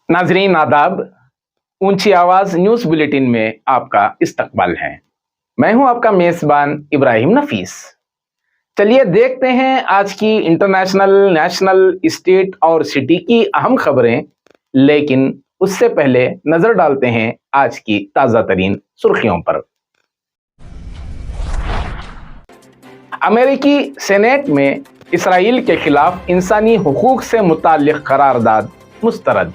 नाजरीन आदाब। ऊंची आवाज न्यूज बुलेटिन में आपका इस्तकबाल है। मैं हूं आपका मेजबान इब्राहिम नफीस। चलिए देखते हैं आज की इंटरनेशनल, नेशनल, स्टेट और सिटी की अहम खबरें, लेकिन उससे पहले नजर डालते हैं आज की ताजा तरीन सुर्खियों पर। अमेरिकी सेनेट में इसराइल के खिलाफ इंसानी हुकूक से मुताल्लिक करारदाद मुस्तरद।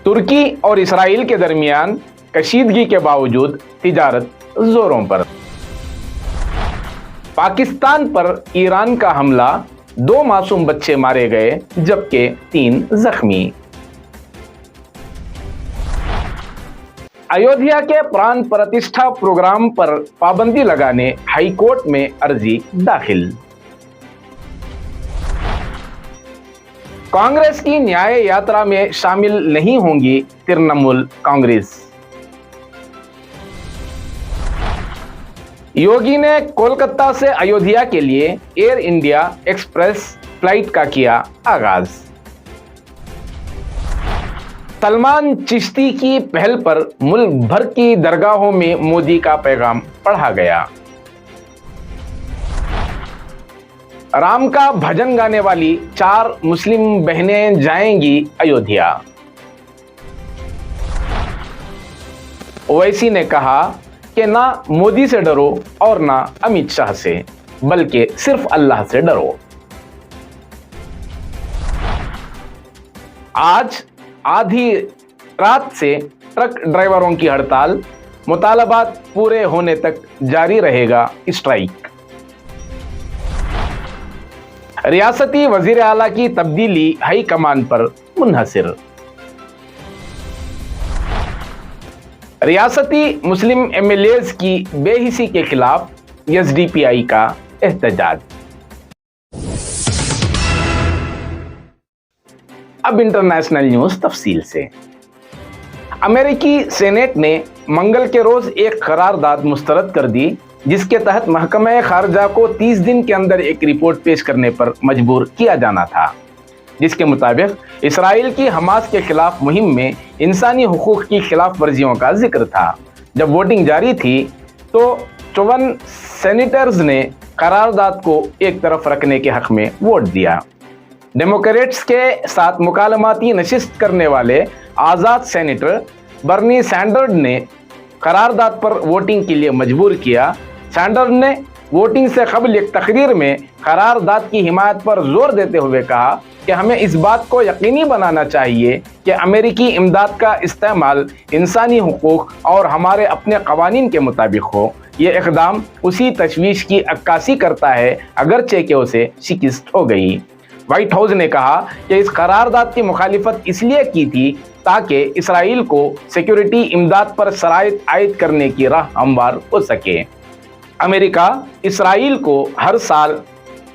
तुर्की और इसराइल के दरमियान कशीदगी के बावजूद तिजारत जोरों पर। पाकिस्तान पर ईरान का हमला, 2 मासूम बच्चे मारे गए जबकि 3 जख्मी। अयोध्या के प्राण प्रतिष्ठा प्रोग्राम पर पाबंदी लगाने हाईकोर्ट में अर्जी दाखिल। कांग्रेस की न्याय यात्रा में शामिल नहीं होंगी तृणमूल कांग्रेस। योगी ने कोलकाता से अयोध्या के लिए एयर इंडिया एक्सप्रेस फ्लाइट का किया आगाज। सलमान चिश्ती की पहल पर मुल्क भर की दरगाहों में मोदी का पैगाम पढ़ा गया। राम का भजन गाने वाली 4 मुस्लिम बहनें जाएंगी अयोध्या। ओवैसी ने कहा कि ना मोदी से डरो और ना अमित शाह से, बल्कि सिर्फ अल्लाह से डरो। आज आधी रात से ट्रक ड्राइवरों की हड़ताल, मुतालबात पूरे होने तक जारी रहेगा स्ट्राइक। रियासती वजीर आला की तब्दीली हाई कमान पर मुनहसिर। रियासती मुस्लिम एमएलएज की बेहिसी के खिलाफ एसडीपीआई का एहतजाज। अब इंटरनेशनल न्यूज तफसील से। अमेरिकी सेनेट ने मंगल के रोज एक करारदाद मुस्तरद कर दी, जिसके तहत महकमा खारजा को 30 दिन के अंदर एक रिपोर्ट पेश करने पर मजबूर किया जाना था, जिसके मुताबिक इसराइल की हमास के खिलाफ मुहिम में इंसानी हुकूक की खिलाफ वर्जियों का जिक्र था। जब वोटिंग जारी थी तो 54 सेनेटर्स ने करारदाद को एक तरफ रखने के हक में वोट दिया। डेमोक्रेट्स के साथ मुकालमाती नशिस्त करने वाले आज़ाद सेनेटर बर्नी सैंडर्स ने करारदाद पर वोटिंग के लिए मजबूर किया। सैंडर्स ने वोटिंग से कबल एक तकरीर में करारदाद की हिमायत पर जोर देते हुए कहा कि हमें इस बात को यकीनी बनाना चाहिए कि अमेरिकी इमदाद का इस्तेमाल इंसानी हुकूक और हमारे अपने कवानीन के मुताबिक हो। ये इक़दाम उसी तशवीश की अक्कासी करता है अगरचे कि उसे शिकस्त हो गई। व्हाइट हाउस ने कहा कि इस करारदाद की मुखालिफत इसलिए की थी ताकि इसराइल को सिक्योरिटी इमदाद पर शराइत आयद करने की राह हमवार हो सके। अमेरिका इसराइल को हर साल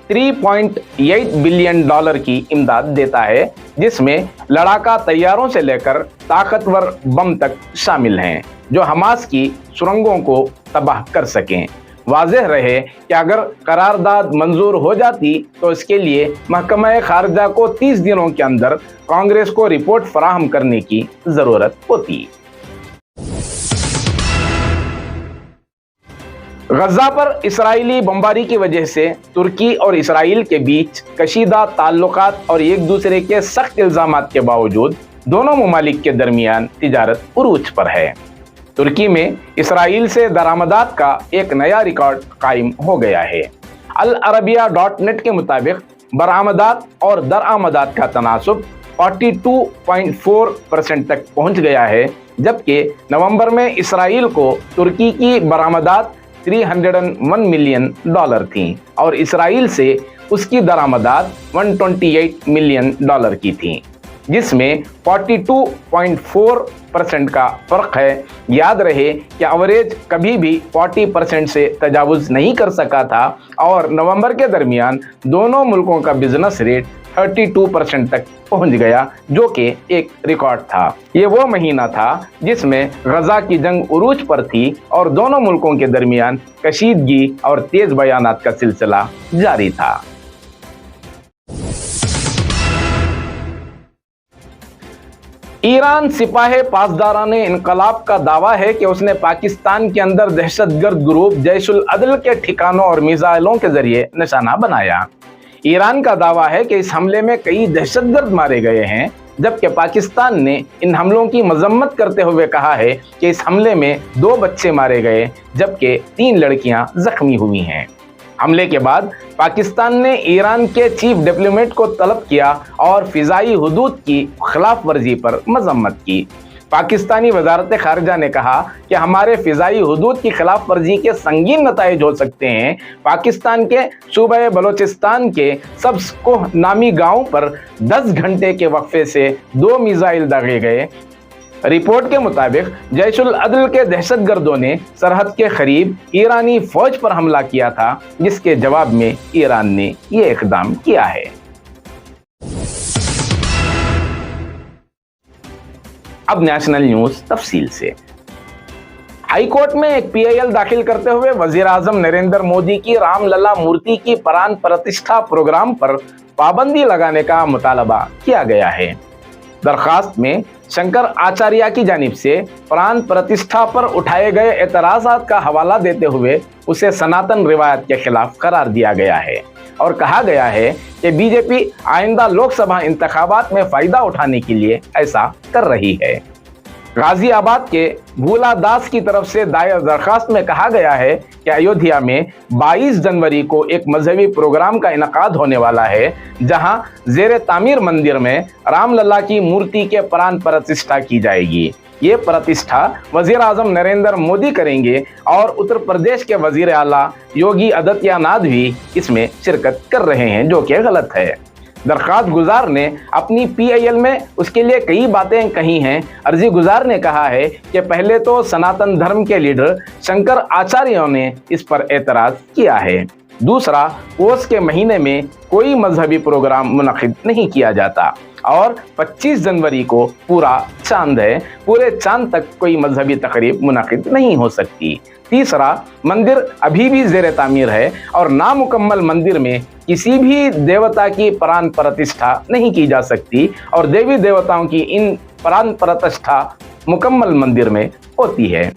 $3.8 बिलियन की इमदाद देता है, जिसमें लड़ाका तैयारों से लेकर ताकतवर बम तक शामिल हैं, जो हमास की सुरंगों को तबाह कर सकें। वाज़ेह रहे कि अगर करारदाद मंजूर हो जाती तो इसके लिए महकमा खारजा को 30 दिनों के अंदर कांग्रेस को रिपोर्ट फराहम करने की ज़रूरत होती। गजा पर इसराइली बमबारी की वजह से तुर्की और इसराइल के बीच कशीदा ताल्लुकात और एक दूसरे के सख्त इल्जामात के बावजूद दोनों ममालिक के दरमियान तिजारत उरूज पर है। तुर्की में इसराइल से दरामदात का एक नया रिकॉर्ड कायम हो गया है। अल अरबिया .net के मुताबिक बरामदात और दरामदात का तनासुब 42.4% तक पहुंच गया है, जबकि नवंबर में इसराइल को तुर्की की बरामदात $301 मिलियन थी और इसराइल से उसकी दरामदात $128 मिलियन की थी, जिसमें 42.4% का फर्क है। याद रहे कि एवरेज कभी भी 40% से तजावुज नहीं कर सका था और नवंबर के दरमियान दोनों मुल्कों का बिजनेस रेट 32% तक पहुंच गया, जो कि एक रिकॉर्ड था। ये वो महीना था जिसमें गजा की जंग उरूज पर थी और दोनों मुल्कों के दरमियान कशीदगी और तेज बयानात का सिलसिला जारी था। ईरान सिपाही पासदाराने इनकलाब का दावा है कि उसने पाकिस्तान के अंदर दहशतगर्द ग्रुप जैशुल अदल के ठिकानों और मिसाइलों के जरिए निशाना बनाया। ईरान का दावा है कि इस हमले में कई दहशतगर्द मारे गए हैं, जबकि पाकिस्तान ने इन हमलों की मजम्मत करते हुए कहा है कि इस हमले में 2 बच्चे मारे गए जबकि 3 लड़कियां जख्मी हुई हैं। हमले के बाद पाकिस्तान ने ईरान के चीफ डिप्लोमेट को तलब किया और फिजाई हुदूद की खिलाफ वर्जी पर मजम्मत की। पाकिस्तानी वजारत खारजा ने कहा कि हमारे फिजाई हुदूद की खिलाफ वर्जी के संगीन नताइज हो सकते हैं। पाकिस्तान के सूबे बलोचिस्तान के सब्सकोह नामी गांव पर 10 घंटे के वक्फे से 2 मिसाइल दागे गए। रिपोर्ट के मुताबिक जैशुल अदल के दहशतगर्दों ने सरहद के करीब ईरानी फौज पर हमला किया था, जिसके जवाब में ईरान ने ये इकदाम किया है। अब नेशनल न्यूज तफसील से। हाई कोर्ट में एक पीआईएल दाखिल करते हुए वजीर आजम नरेंद्र मोदी की रामलला मूर्ति की प्राण प्रतिष्ठा प्रोग्राम पर पाबंदी लगाने का मुतालबा किया गया है। दरखास्त में शंकर आचार्य की जानिब से प्राण प्रतिष्ठा पर उठाए गए एतराज़ात का हवाला देते हुए उसे सनातन रिवायत के खिलाफ करार दिया गया है और कहा गया है कि बीजेपी आइंदा लोकसभा इंतखाबात में फायदा उठाने के लिए ऐसा कर रही है। गाजियाबाद के भूला दास की तरफ से दायर दरखास्त में कहा गया है कि अयोध्या में 22 जनवरी को एक मजहबी प्रोग्राम का इनकाद होने वाला है, जहां जेर तामीर मंदिर में रामलला की मूर्ति के प्राण प्रतिष्ठा की जाएगी। ये प्रतिष्ठा वजीर आजम नरेंद्र मोदी करेंगे और उत्तर प्रदेश के वजीर आला योगी आदित्यनाथ भी इसमें शिरकत कर रहे हैं, जो कि गलत है। दरखास्त गुजार ने अपनी पीआईएल में उसके लिए कई बातें कही हैं। अर्जी गुजार ने कहा है कि पहले तो सनातन धर्म के लीडर शंकर आचार्यों ने इस पर एतराज किया है। दूसरा, पोष के महीने में कोई मजहबी प्रोग्राम मुनक्किद नहीं किया जाता और 25 जनवरी को पूरा चांद है, पूरे चांद तक कोई मजहबी तकरीब मुनक्किद नहीं हो सकती। तीसरा, मंदिर अभी भी जेर तामीर है और नामुकम्मल मंदिर में किसी भी देवता की प्राण प्रतिष्ठा नहीं की जा सकती और देवी देवताओं की इन प्राण प्रतिष्ठा मुकम्मल मंदिर में होती है।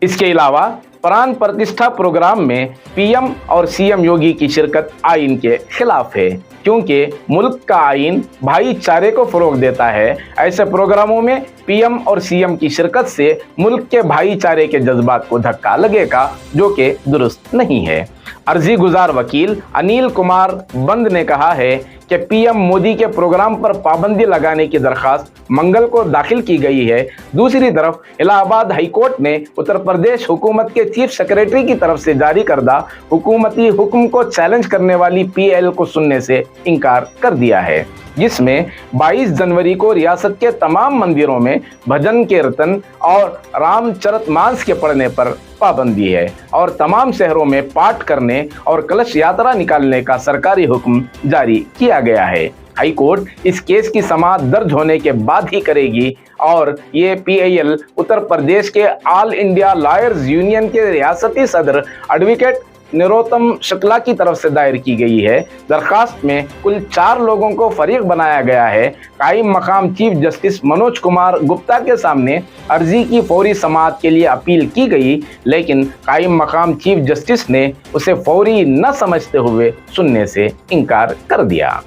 इसके अलावा प्राण प्रतिष्ठा प्रोग्राम में पीएम और सीएम योगी की शिरकत आइन के खिलाफ है, क्योंकि मुल्क का आइन भाईचारे को फरोग देता है। ऐसे प्रोग्रामों में पीएम और सीएम की शिरकत से मुल्क के भाईचारे के जज्बात को धक्का लगेगा, जो कि दुरुस्त नहीं है। अर्जी गुजार वकील अनिल कुमार बंद ने कहा है कि पीएम मोदी के प्रोग्राम पर पाबंदी लगाने की दरखास्त मंगल को दाखिल की गई है। दूसरी तरफ इलाहाबाद हाई कोर्ट ने उत्तर प्रदेश हुकूमत के चीफ सेक्रेटरी की तरफ से जारी करदा हुकूमती हुक्म को चैलेंज करने वाली पीएल को सुनने से इनकार कर दिया है, जिसमें 22 जनवरी को रियासत के तमाम मंदिरों में भजन कीर्तन और रामचरितमानस के पढ़ने पर पाबंदी है और तमाम शहरों में पाठ करने और कलश यात्रा निकालने का सरकारी हुक्म जारी किया गया है। हाई कोर्ट इस केस की समाअत दर्ज होने के बाद ही करेगी और ये पीआईएल उत्तर प्रदेश के ऑल इंडिया लॉयर्स यूनियन के रियासती सदर एडवोकेट निरोत्तम शुक्ला की तरफ से दायर की गई है। दरखास्त में कुल 4 लोगों को फरीक बनाया गया है। कायम मकाम चीफ जस्टिस मनोज कुमार गुप्ता के सामने अर्जी की फौरी समाअत के लिए अपील की गई, लेकिन कायम मकाम चीफ जस्टिस ने उसे फौरी न समझते हुए सुनने से इनकार कर दिया।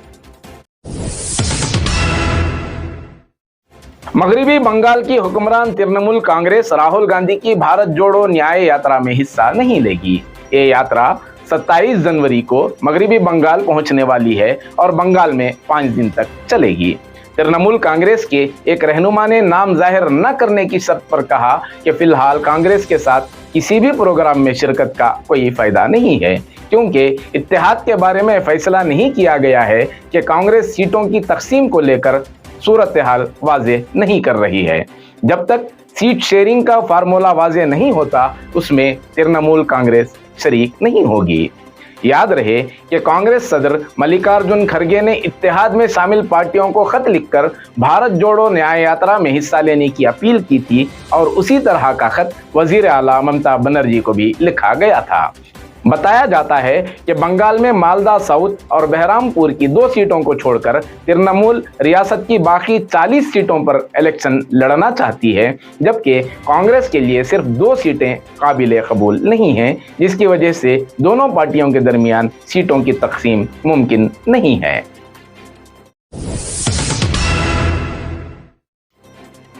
मगरबी बंगाल की हुक्मरान तृणमूल कांग्रेस राहुल गांधी की भारत जोड़ो न्याय यात्रा में हिस्सा नहीं लेगी। ये यात्रा 27 जनवरी को मगरबी बंगाल पहुंचने वाली है और बंगाल में 5 दिन तक चलेगी। तृणमूल कांग्रेस के एक रहनुमा ने नाम जाहिर न करने की शर्त पर कहा कि फिलहाल कांग्रेस के साथ किसी भी प्रोग्राम में शिरकत का कोई फायदा नहीं है, क्योंकि इत्तेहाद के बारे में फैसला नहीं किया गया है कि कांग्रेस सीटों की तकसीम को लेकर सूरत हाल वाजे नहीं कर रही है। जब तक सीट शेयरिंग का फार्मूला वाजे नहीं होता, उसमें तृणमूल कांग्रेस शरीक नहीं होगी। याद रहे कि कांग्रेस सदर मल्लिकार्जुन खड़गे ने इत्तेहाद में शामिल पार्टियों को खत लिखकर भारत जोड़ो न्याय यात्रा में हिस्सा लेने की अपील की थी और उसी तरह का खत वजीर आला ममता बनर्जी को भी लिखा गया था। बताया जाता है कि बंगाल में मालदा साउथ और बहरामपुर की 2 सीटों को छोड़कर तृणमूल रियासत की बाकी 40 सीटों पर इलेक्शन लड़ना चाहती है, जबकि कांग्रेस के लिए सिर्फ 2 सीटें काबिले कबूल नहीं हैं, जिसकी वजह से दोनों पार्टियों के दरमियान सीटों की तकसीम मुमकिन नहीं है।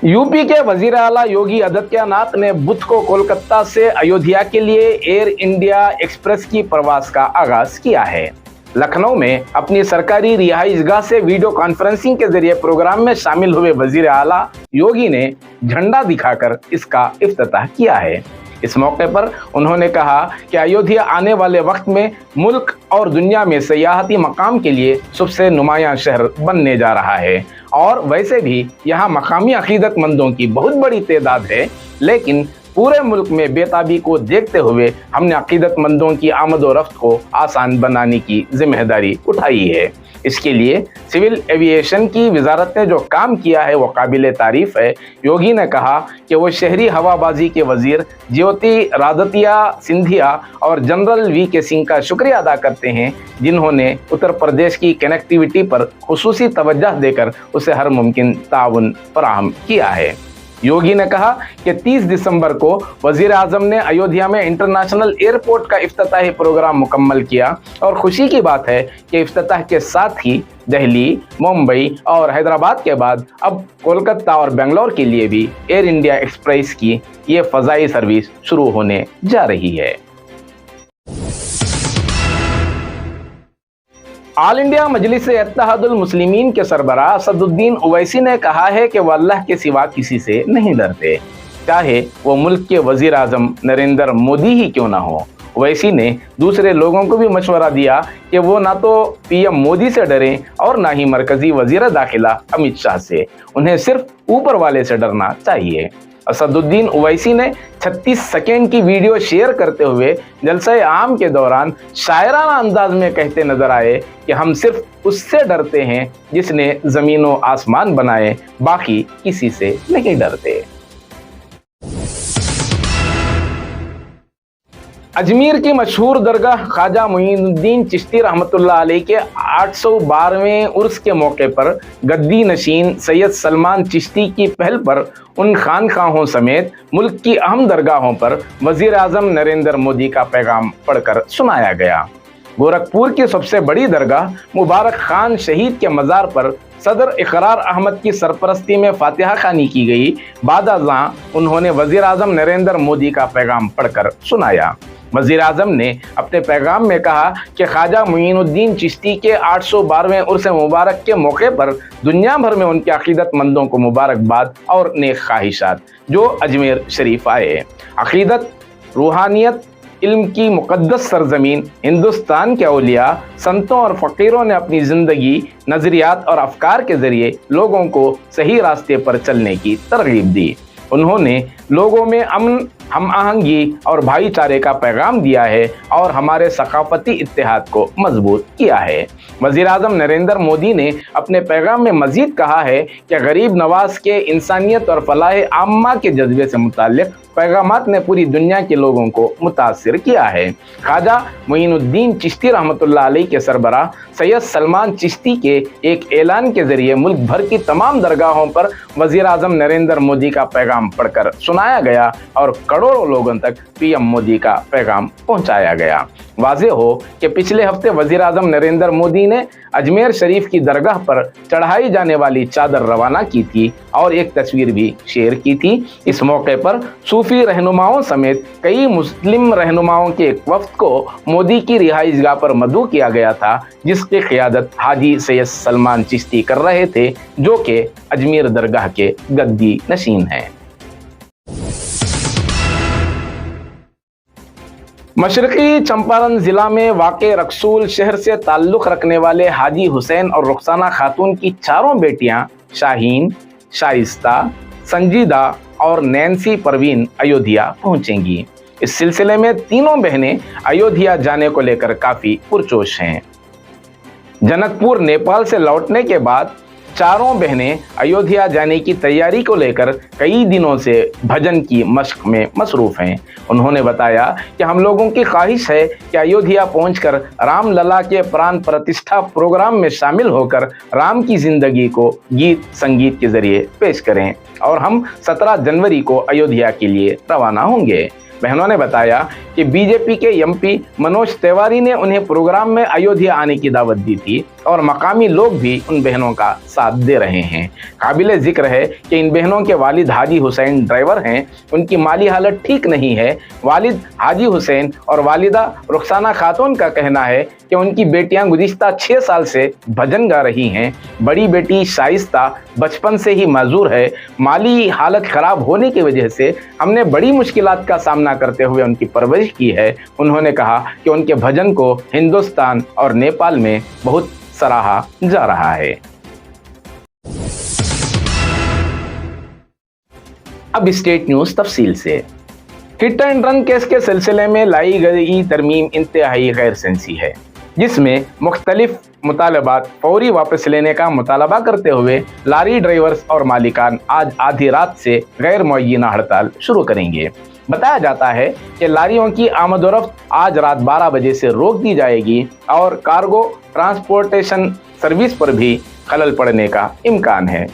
यूपी के वजीर आला योगी आदित्यनाथ ने बुध को कोलकाता से अयोध्या के लिए एयर इंडिया एक्सप्रेस की प्रवास का आगाज किया है। लखनऊ में अपनी सरकारी रिहाइशगाह से वीडियो कॉन्फ्रेंसिंग के जरिए प्रोग्राम में शामिल हुए वजीर आला योगी ने झंडा दिखाकर इसका इफ्तिताह किया है। इस मौके पर उन्होंने कहा कि अयोध्या आने वाले वक्त में मुल्क और दुनिया में सयाहती मकाम के लिए सबसे नुमायां शहर बनने जा रहा है और वैसे भी यहाँ मकामी अकीदतमंदों की बहुत बड़ी तादाद है, लेकिन पूरे मुल्क में बेताबी को देखते हुए हमने अकीदतमंदों की आमद और रफ्त को आसान बनाने की जिम्मेदारी उठाई है। इसके लिए सिविल एविएशन की वजारत ने जो काम किया है वो काबिल तारीफ है। योगी ने कहा कि वो शहरी हवाबाजी के वजीर ज्योतिरादित्य सिंधिया और जनरल वी.के. सिंह का शुक्रिया अदा करते हैं, जिन्होंने उत्तर प्रदेश की कनेक्टिविटी पर खुसूसी तवज्जो देकर उसे हर मुमकिन ताउन फराहम किया है। योगी ने कहा कि 30 दिसंबर को वजीर आजम ने अयोध्या में इंटरनेशनल एयरपोर्ट का इफ्तिताही प्रोग्राम मुकम्मल किया और खुशी की बात है कि इफ्तिताह के साथ ही दिल्ली, मुंबई और हैदराबाद के बाद अब कोलकाता और बेंगलोर के लिए भी एयर इंडिया एक्सप्रेस की ये फ़ज़ाई सर्विस शुरू होने जा रही है। ऑल इंडिया मजलिस इत्तेहादुल मुस्लिमीन के सरबराह असदुद्दीन ओवैसी ने कहा है कि वह अल्लाह के सिवा किसी से नहीं डरते, चाहे वो मुल्क के वजीर आजम नरेंद्र मोदी ही क्यों ना हो। ओवैसी ने दूसरे लोगों को भी मशवरा दिया कि वो ना तो पीएम मोदी से डरें और ना ही मरकजी वजीर दाखिला अमित शाह से, उन्हें सिर्फ ऊपर वाले से डरना चाहिए। असदुद्दीन ओवैसी ने 36 सेकेंड की वीडियो शेयर करते हुए जलसा आम के दौरान शायराना अंदाज में कहते नजर आए कि हम सिर्फ उससे डरते हैं जिसने जमीन व आसमान बनाए, बाकी किसी से नहीं डरते। अजमेर की मशहूर दरगाह ख्वाजा मुईनुद्दीन चिश्ती रहमतुल्लाह अलैह के 812वें उर्स के मौके पर गद्दी नशीन सैयद सलमान चिश्ती की पहल पर उन खानकाहों समेत मुल्क की अहम दरगाहों पर वजीर आजम नरेंद्र मोदी का पैगाम पढ़कर सुनाया गया। गोरखपुर की सबसे बड़ी दरगाह मुबारक खान शहीद के मज़ार पर सदर इकरार अहमद की सरपरस्ती में फातिहा खानी की गई। बाद अज़ां उन्होंने वजीर आजम नरेंद्र मोदी का पैगाम पढ़कर सुनाया। वजीर आजम ने अपने पैगाम में कहा कि ख्वाजा मुईनुद्दीन चिश्ती के 812वें उर्स मुबारक के मौके पर दुनिया भर में उनके अकीदतमंदों को मुबारकबाद और नेक ख्वाहिशात जो अजमेर शरीफ आए। अकीदत, रूहानियत, इल्म की मुक़द्दस सरजमीन हिंदुस्तान के औलिया, संतों और फ़कीरों ने अपनी ज़िंदगी, नज़रियात और अफकार के ज़रिए लोगों को सही रास्ते पर चलने की तरगीब दी। उन्होंने लोगों में अमन, हम आहंगी और भाईचारे का पैगाम दिया है और हमारे सकाफती इत्तेहाद को मजबूत किया है। वज़ीर आज़म नरेंद्र मोदी ने अपने पैगाम में मज़ीद कहा है कि गरीब नवाज के इंसानियत और फलाह आम्मा के जज्बे से मुताल्लिक़ पैगामात ने पूरी दुनिया के लोगों को मुतासिर किया है। ख्वाजा मुईनुद्दीन चिश्ती रहमतुल्लाह अलैह के सरबराह सैयद सलमान चिश्ती के एक ऐलान के ज़रिए मुल्क भर की तमाम दरगाहों पर वज़ीर आज़म नरेंद्र मोदी का पैगाम पढ़कर सुनाया गया और करोड़ों लोगों तक पीएम मोदी का पैगाम पहुंचाया गया। वाज़ेह हो कि पिछले हफ्ते वज़ीर आज़म नरेंद्र मोदी ने अजमेर शरीफ की दरगाह पर चढ़ाई जाने वाली चादर रवाना की थी और एक तस्वीर भी शेयर की थी। इस मौके पर सूफी रहनुमाओं समेत कई मुस्लिम रहनुमाओं के एक वफ्द को मोदी की रिहाइशगाह पर मदऊ किया गया था, जिसकी क़ियादत हाजी सैयद सलमान चिश्ती कर रहे थे, जो कि अजमेर दरगाह के गद्दी नशीन हैं। मशरक़ी चंपारण ज़िला में वाक़े रक्सूल शहर से ताल्लुक़ रखने वाले हाजी हुसैन और रुखसाना खातून की चारों बेटियां शाहीन, शाइस्ता, संजीदा और नैन्सी परवीन अयोध्या पहुंचेंगी। इस सिलसिले में तीनों बहनें अयोध्या जाने को लेकर काफ़ी पुरजोश हैं। जनकपुर नेपाल से लौटने के बाद चारों बहनें अयोध्या जाने की तैयारी को लेकर कई दिनों से भजन की मशक में मसरूफ हैं। उन्होंने बताया कि हम लोगों की ख्वाहिश है कि अयोध्या पहुंचकर रामलला के प्राण प्रतिष्ठा प्रोग्राम में शामिल होकर राम की जिंदगी को गीत संगीत के जरिए पेश करें और हम 17 जनवरी को अयोध्या के लिए रवाना होंगे। बहनों ने बताया कि बीजेपी के एमपी मनोज तिवारी ने उन्हें प्रोग्राम में अयोध्या आने की दावत दी थी और मकामी लोग भी उन बहनों का साथ दे रहे हैं। काबिले जिक्र है कि इन बहनों के वालिद हाजी हुसैन ड्राइवर हैं, उनकी माली हालत ठीक नहीं है। वालिद हाजी हुसैन और वालिदा रुखसाना खातून का कहना है कि उनकी बेटियां गुज़िश्ता 6 साल से भजन गा रही हैं। बड़ी बेटी शाइस्ता बचपन से ही माजूर है। माली हालत खराब होने की वजह से हमने बड़ी मुश्किलात का सामना करते हुए उनकी परवरिश की है। उन्होंने कहा कि उनके भजन को हिंदुस्तान और नेपाल में बहुत सराहा जा रहा है। अब स्टेट न्यूज तफसील से। हिट एंड रन केस के सिलसिले में लाई गई तरमीम इंतहाई गैर सेंसी है, जिसमें मुख्तलिफ मुतालबात फौरी वापस लेने का मुतालबा करते हुए लारी ड्राइवर्स और मालिकान आज आधी रात से गैर मुअय्यना हड़ताल शुरू करेंगे। बताया जाता है कि लारियों की आमदोरफ्त आज रात 12 बजे से रोक दी जाएगी और कार्गो ट्रांसपोर्टेशन सर्विस पर भी खलल पड़ने का इम्कान है।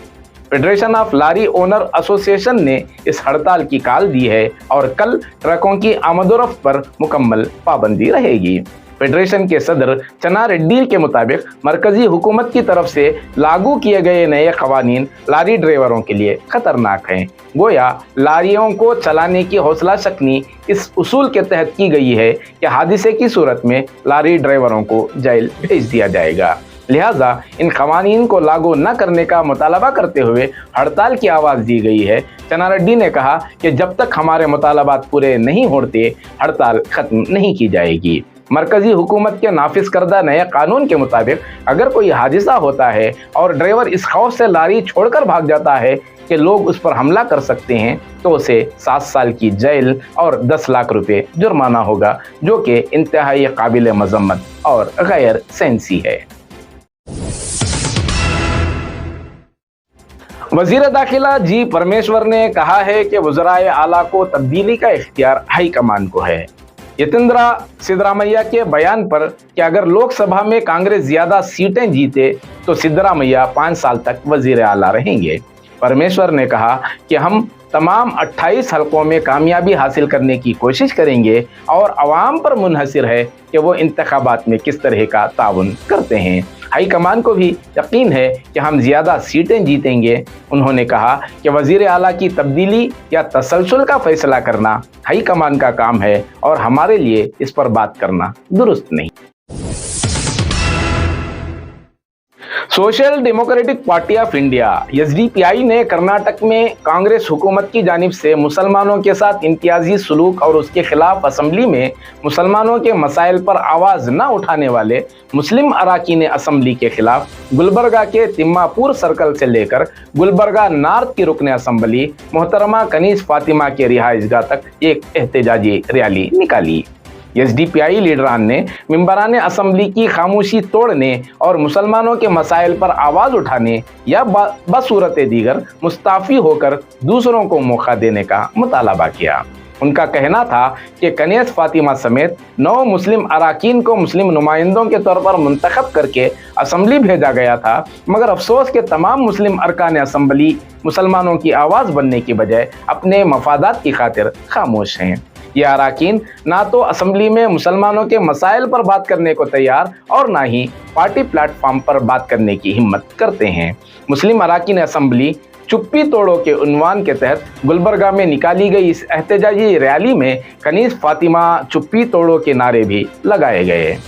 Federation of lorry owner association ने इस हड़ताल की कॉल दी है और कल ट्रकों की आमदोरफ्त पर मुकम्मल पाबंदी रहेगी। फेडरेशन के सदर चना रेड्डी के मुताबिक मरकजी हुकूमत की तरफ से लागू किए गए नए कवानीन लारी ड्राइवरों के लिए खतरनाक हैं। गोया लारियों को चलाने की हौसला शक्नी इस उसूल के तहत की गई है कि हादसे की सूरत में लारी ड्राइवरों को जेल भेज दिया जाएगा। लिहाजा इन कवानीन को लागू न करने का मुतालबा करते हुए हड़ताल की आवाज़ दी गई है। चना रेड्डी ने कहा कि जब तक हमारे मुतालबात पूरे नहीं होते हड़ताल खत्म नहीं की जाएगी। मरकजी हुकूमत के नाफिज करदा नए कानून के मुताबिक अगर कोई हादसा होता है और ड्राइवर इस खौफ से लारी छोड़कर भाग जाता है कि लोग उस पर हमला कर सकते हैं तो उसे 7 साल की जेल और 10 लाख रुपए जुर्माना होगा, जो कि इंतहाई काबिल मजम्मत और गैर सेंसी है। वजीर दाखिला जी परमेश्वर ने कहा है कि वज़राए आला को तब्दीली का इख्तियार हाई कमान को है। यतेंद्र सिद्धरामैया के बयान पर कि अगर लोकसभा में कांग्रेस ज्यादा सीटें जीते तो सिद्धरामैया 5 साल तक वजीर आला रहेंगे। परमेश्वर ने कहा कि हम तमाम 28 हलकों में कामयाबी हासिल करने की कोशिश करेंगे और अवाम पर मुनहसिर है कि वो इंतखाबात में किस तरह का ताउन करते हैं। हाई कमान को भी यकीन है कि हम ज़्यादा सीटें जीतेंगे। उन्होंने कहा कि वज़ीर आला की तब्दीली या तसलसल का फैसला करना हाई कमान का काम है और हमारे लिए इस पर बात करना दुरुस्त नहीं। Social democratic party of India SDPI ने कर्नाटक में कांग्रेस हुकूमत की जानिब से मुसलमानों के साथ इम्तियाजी सलूक और उसके खिलाफ असम्बली में मुसलमानों के मसाइल पर आवाज़ न उठाने वाले मुस्लिम अराकीन असम्बली के खिलाफ गुलबर्गा के तिम्मापुर सर्कल से लेकर गुलबर्गा नॉर्थ की रुकन असम्बली मोहतरमा कनीज फातिमा के रिहाइशगाह तक एक एहतजाजी रैली निकाली। एसडीपीआई लीडरान ने मेंबरान असम्बली की खामोशी तोड़ने और मुसलमानों के मसाइल पर आवाज़ उठाने या बसूरत दीगर मुस्ताफ़ी होकर दूसरों को मौका देने का मुतालबा किया। उनका कहना था कि कनीज फातिमा समेत 9 मुस्लिम अराकीन को मुस्लिम नुमाइंदों के तौर पर मुंतखब करके असम्बली भेजा गया था, मगर अफसोस के तमाम मुस्लिम अरकान असम्बली मुसलमानों की आवाज़ बनने की बजाय अपने मफादात की खातिर खामोश हैं। ये अराकीन ना तो असम्बली में मुसलमानों के मसाइल पर बात करने को तैयार और ना ही पार्टी प्लेटफॉर्म पर बात करने की हिम्मत करते हैं। मुस्लिम अराकीन असम्बली चुप्पी तोड़ो के उन्वान के तहत गुलबर्गा में निकाली गई इस एहतजाजी रैली में कनीज फातिमा चुप्पी तोड़ो के नारे भी लगाए गए।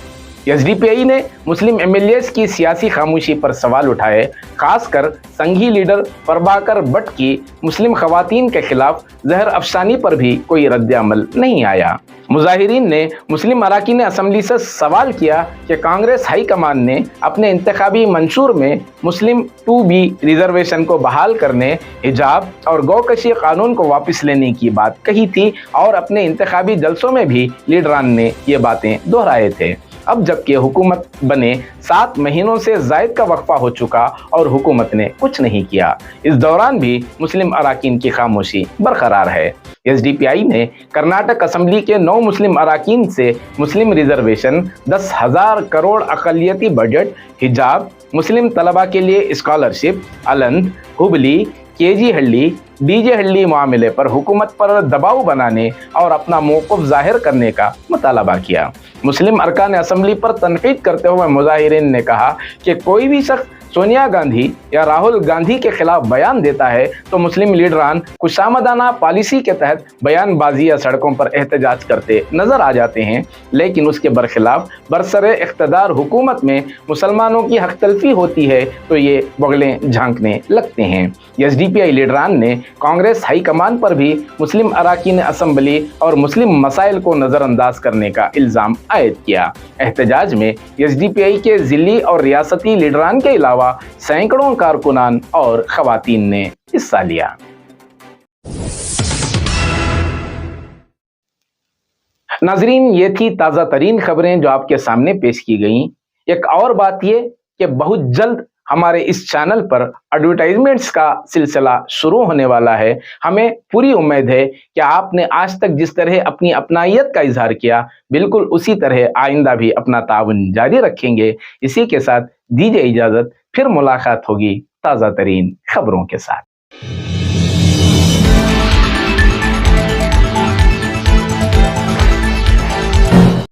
एसडीपीआई ने मुस्लिम एमएलएस की सियासी खामोशी पर सवाल उठाए, खासकर संघी लीडर प्रभाकर भट्ट की मुस्लिम खवातीन के खिलाफ जहर अफसानी पर भी कोई रद्द-ए-अमल नहीं आया। मुजाहिरीन ने मुस्लिम अराकीन असम्बली से सवाल किया कि कांग्रेस हाई कमान ने अपने इंतखाबी मंशूर में मुस्लिम 2B रिजर्वेशन को बहाल करने, हिजाब और गौकशी कानून को वापस लेने की बात कही थी और अपने इंतखाबी जलसों में भी लीडरान ने ये बातें दोहराए थे। अब जबकि हुकूमत बने 7 महीनों से जायद का वक्फा हो चुका और हुकूमत ने कुछ नहीं किया। इस दौरान भी मुस्लिम अराकीन की खामोशी बरकरार है। एसडीपीआई ने कर्नाटक असेंबली के 9 मुस्लिम अराकीन से मुस्लिम रिजर्वेशन, 10,000 करोड़ अक़लियती बजट, हिजाब, मुस्लिम तलबा के लिए स्कॉलरशिप, अलंद, हुबली, केजी हल्ली, डीजे हल्ली मामले पर हुकूमत पर दबाव बनाने और अपना मौक़िफ़ ज़ाहिर करने का मुतालबा किया। मुस्लिम अरकान असेंबली पर तनकीद करते हुए मुज़ाहिरीन ने कहा कि कोई भी शख्स सोनिया गांधी या राहुल गांधी के खिलाफ बयान देता है तो मुस्लिम लीडरान खुशामदाना पॉलिसी के तहत बयानबाजी या सड़कों पर एहतजाज करते नजर आ जाते हैं, लेकिन उसके बरखिलाफ बरसरे इख्तदार हुकूमत में मुसलमानों की हक तलफी होती है तो ये बगलें झांकने लगते हैं। एसडीपीआई लीडरान ने कांग्रेस हाई कमान पर भी मुस्लिम अराकीन असेंबली और मुस्लिम मसाइल को नज़रअंदाज करने का इल्ज़ाम आयद किया। एहतजाज में एसडीपीआई के ज़िली और रियासती लीडरान के अलावा सैकड़ों कारकुनान और खवातीन ने हिस्सा लिया। नाजरीन, ये थी ताज़ा तरीन खबरें जो आपके सामने पेश की गईं। एक और बात ये कि बहुत जल्द हमारे इस चैनल पर एडवर्टाइजमेंट्स का सिलसिला शुरू होने वाला है। हमें पूरी उम्मीद है कि आपने आज तक जिस तरह अपनी अपनायत का इजहार किया, बिल्कुल उसी तरह आइंदा भी अपना ताउन जारी रखेंगे। इसी के साथ दीजिए इजाज़त, फिर मुलाकात होगी ताज़ा तरीन खबरों के साथ।